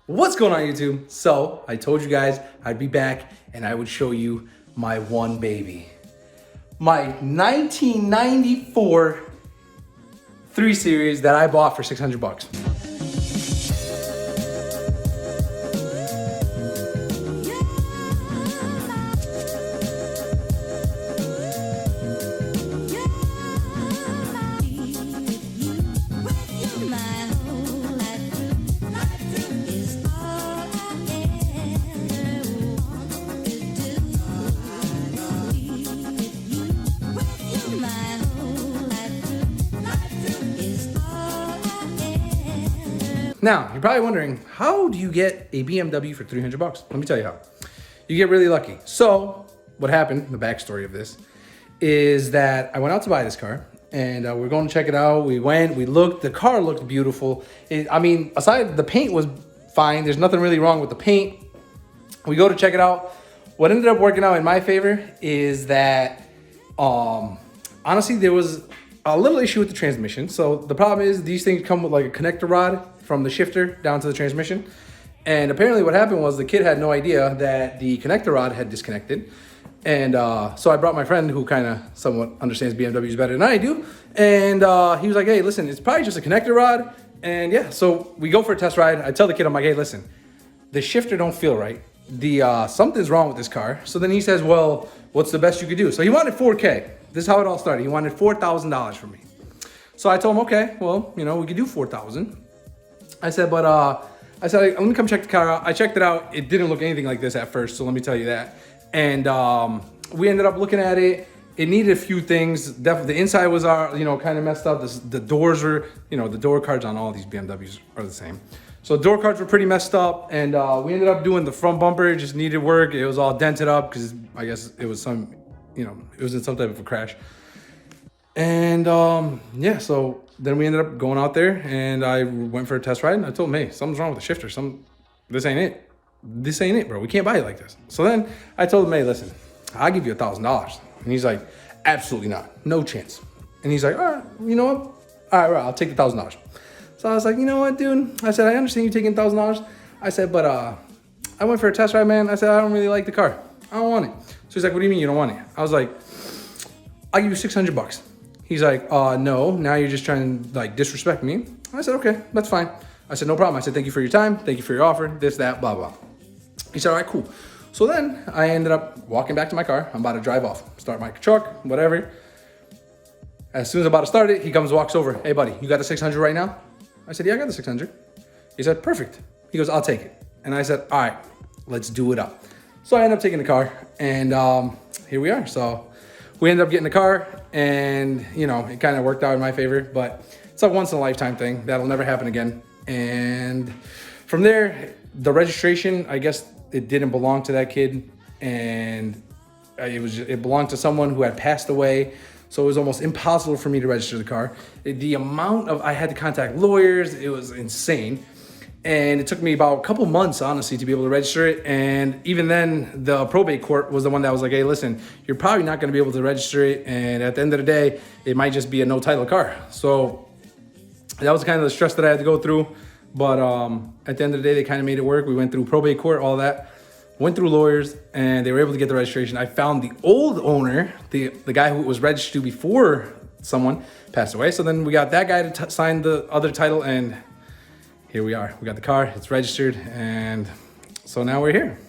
What's going on, YouTube? So I told you guys I'd be back and I would show you my one baby. My 1994 3 Series that I bought for 600 bucks. Now, you're probably wondering, how do you get a BMW for 300 bucks? Let me tell you how. You get really lucky. So, what happened, the backstory of this, is that I went out to buy this car, and we're going to check it out. We went, we looked, the car looked beautiful. Aside, the paint was fine. There's nothing really wrong with the paint. We go to check it out. What ended up working out in my favor is that, honestly, there was a little issue with the transmission. So the problem is these things come with like a connector rod from the shifter down to the transmission. And apparently what happened was the kid had no idea that the connector rod had disconnected. And so I brought my friend who kind of somewhat understands BMWs better than I do. And he was like, hey, listen, it's probably just a connector rod. And yeah, so we go for a test ride. I tell the kid, I'm like, hey, listen, the shifter don't feel right. Something's wrong with this car. So then he says, well, what's the best you could do? So he wanted 4K. This is how it all started. He wanted $4,000 from me. So I told him, okay, well, you know, we could do 4,000. I said, let me come check the car out. I checked it out. It didn't look anything like this at first, so let me tell you that. And we ended up looking at it. It needed a few things. Definitely, the inside was, kind of messed up. The doors were, the door cards on all these BMWs are the same. So the door cards were pretty messed up, and we ended up doing the front bumper. It just needed work. It was all dented up because I guess it was it was in some type of a crash. And yeah, so then we ended up going out there and I went for a test ride and I told him, hey, something's wrong with the shifter. This ain't it. This ain't it, bro. We can't buy it like this. So then I told him, hey, listen, I'll give you $1,000. And he's like, absolutely not. No chance. And he's like, all right, you know what? All right, I'll take the $1,000. So I was like, you know what, dude? I said, I understand you taking $1,000. I said, but I went for a test ride, man. I said, I don't really like the car. I don't want it. So he's like, what do you mean you don't want it? I was like, I'll give you 600 bucks. He's like, no, now you're just trying to like disrespect me. I said, okay, that's fine. I said, no problem. I said, thank you for your time. Thank you for your offer, this, that, blah, blah. He said, all right, cool. So then I ended up walking back to my car. I'm about to drive off, start my truck, whatever. As soon as I'm about to start it, he comes, walks over. Hey buddy, you got the 600 right now? I said, yeah, I got the 600. He said, perfect. He goes, I'll take it. And I said, all right, let's do it up. So I ended up taking the car and here we are. So we ended up getting the car and it kind of worked out in my favor, but it's a once in a lifetime thing. That'll never happen again. And from there, the registration, I guess it didn't belong to that kid. And it belonged to someone who had passed away. So it was almost impossible for me to register the car. The amount I had to contact lawyers, it was insane. And it took me about a couple months, honestly, to be able to register it. And even then, the probate court was the one that was like, hey, listen, you're probably not going to be able to register it. And at the end of the day, it might just be a no title car. So that was kind of the stress that I had to go through. But at the end of the day, they kind of made it work. We went through probate court, all that. Went through lawyers, and they were able to get the registration. I found the old owner, the guy who was registered before someone passed away. So then we got that guy to sign the other title, and here we are. We got the car, it's registered, and so now we're here.